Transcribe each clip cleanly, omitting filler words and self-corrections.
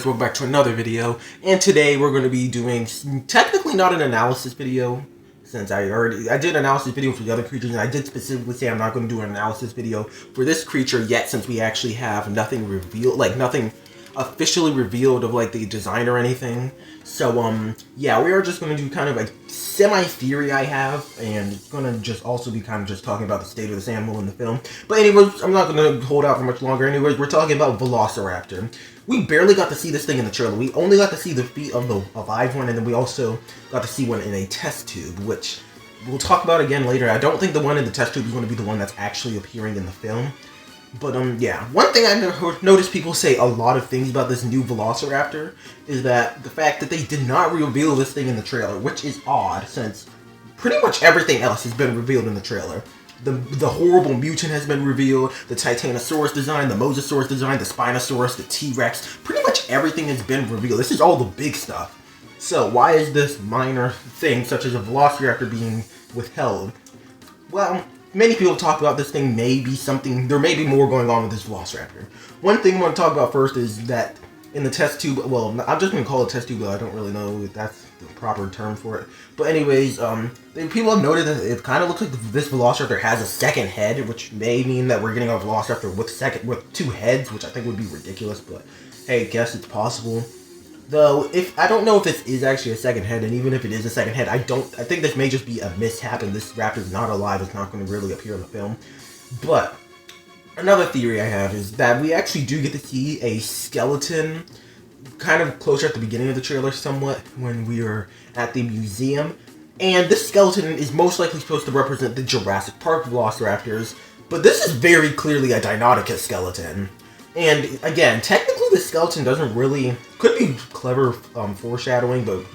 guys, welcome back to another video, and today we're going to be doing technically not an analysis video, since I did an analysis video for the other creatures, and I did specifically say I'm not going to do an analysis video for this creature yet, since we actually have nothing revealed, like nothing officially revealed of like the design or anything. So yeah, we are just going to do kind of a semi-theory I have, and it's going to just also be kind of just talking about the state of this animal in the film. But anyways, I'm not going to hold out for much longer. Anyways, we're talking about Velociraptor. We barely got to see this thing in the trailer. We only got to see the feet of the live one, and then we also got to see one in a test tube, which we'll talk about again later. I don't think the one in the test tube is going to be the one that's actually appearing in the film. But, yeah, one thing I've noticed people say a lot of things about this new Velociraptor is that the fact that they did not reveal this thing in the trailer, which is odd, since pretty much everything else has been revealed in the trailer. The horrible mutant has been revealed, the Titanosaurus design, the Mosasaurus design, the Spinosaurus, the T-Rex, pretty much everything has been revealed. This is all the big stuff. So, why is this minor thing, such as a Velociraptor, being withheld? Well, many people talk about this thing may be something, there may be more going on with this Velociraptor. One thing I want to talk about first is that in the test tube, well, I'm just going to call it test tube, but I don't really know if that's the proper term for it. But anyways, people have noted that it kind of looks like this Velociraptor has a second head, which may mean that we're getting a Velociraptor with two heads, which I think would be ridiculous, but hey, I guess it's possible. Though, I don't know if this is actually a second head, and even if it is a second head, I think this may just be a mishap, and this raptor's not alive, it's not going to really appear in the film. But, another theory I have is that we actually do get to see a skeleton, kind of closer at the beginning of the trailer somewhat, when we are at the museum. And this skeleton is most likely supposed to represent the Jurassic Park Velociraptors, but this is very clearly a Deinonychus skeleton. And again, technically the skeleton doesn't really, could be clever foreshadowing, but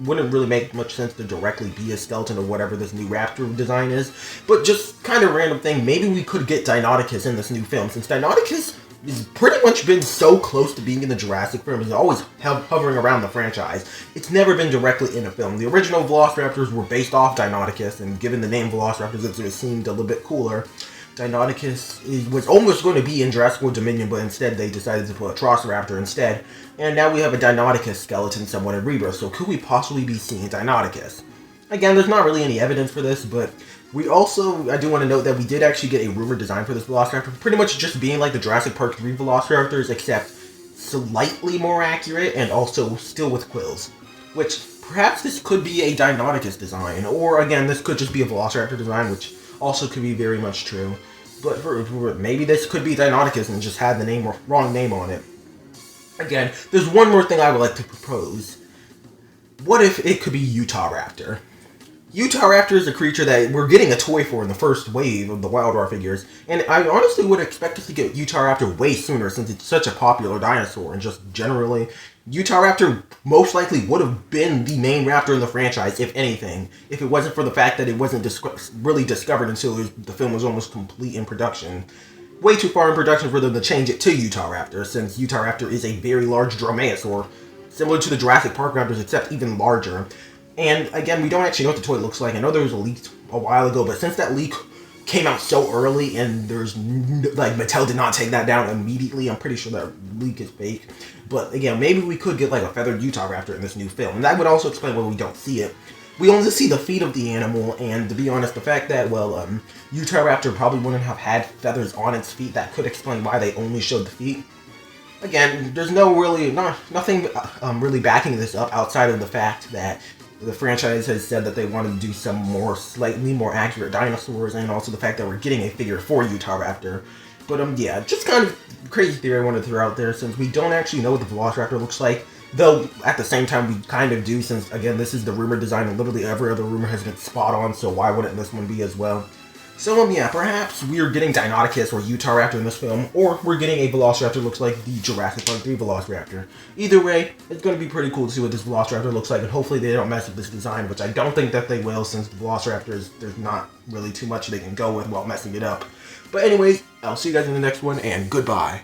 wouldn't really make much sense to directly be a skeleton of whatever this new raptor design is. But just kind of random thing, maybe we could get Deinonychus in this new film, since Deinonychus has pretty much been so close to being in the Jurassic film. It's always hovering around the franchise. It's never been directly in a film. The original Velociraptors were based off Deinonychus, and given the name Velociraptors, it sort of seemed a little bit cooler. Deinonychus was almost going to be in Jurassic World Dominion, but instead they decided to put Utahraptor instead. And now we have a Deinonychus skeleton somewhat in Rebirth, so could we possibly be seeing Deinonychus? Again, there's not really any evidence for this, but we also, I do want to note that we did actually get a rumored design for this Velociraptor, pretty much just being like the Jurassic Park 3 Velociraptors, except slightly more accurate and also still with quills. Which, perhaps this could be a Deinonychus design, or again, this could just be a Velociraptor design, which also could be very much true. But maybe this could be Deinonychus and just had the wrong name on it. Again, there's one more thing I would like to propose. What if it could be Utahraptor? Utahraptor is a creature that we're getting a toy for in the first wave of the Wild War figures, and I honestly would expect us to get Utahraptor way sooner since it's such a popular dinosaur, and just generally, Utahraptor most likely would have been the main raptor in the franchise, if anything, if it wasn't for the fact that it wasn't really discovered until the film was almost complete in production. Way too far in production for them to change it to Utahraptor, since Utahraptor is a very large dromaeosaur, similar to the Jurassic Park raptors, except even larger. And again, we don't actually know what the toy looks like. I know there was a leak a while ago, but since that leak came out so early and there's, like, Mattel did not take that down immediately, I'm pretty sure that leak is fake. But again, maybe we could get like a feathered Utahraptor in this new film, and that would also explain why we don't see it. We only see the feet of the animal, and to be honest, the fact that, well, Utahraptor probably wouldn't have had feathers on its feet, that could explain why they only showed the feet. Again, there's nothing really backing this up outside of the fact that the franchise has said that they wanted to do some slightly more accurate dinosaurs, and also the fact that we're getting a figure for Utahraptor. But, yeah, just kind of crazy theory I wanted to throw out there, since we don't actually know what the Velociraptor looks like. Though, at the same time, we kind of do, since, again, this is the rumored design, and literally every other rumor has been spot on, so why wouldn't this one be as well? So, yeah, perhaps we're getting Deinonychus or Utahraptor in this film, or we're getting a Velociraptor that looks like the Jurassic Park 3 Velociraptor. Either way, it's going to be pretty cool to see what this Velociraptor looks like, and hopefully they don't mess up this design, which I don't think that they will, since the Velociraptors, there's not really too much they can go with while messing it up. But anyways, I'll see you guys in the next one, and goodbye.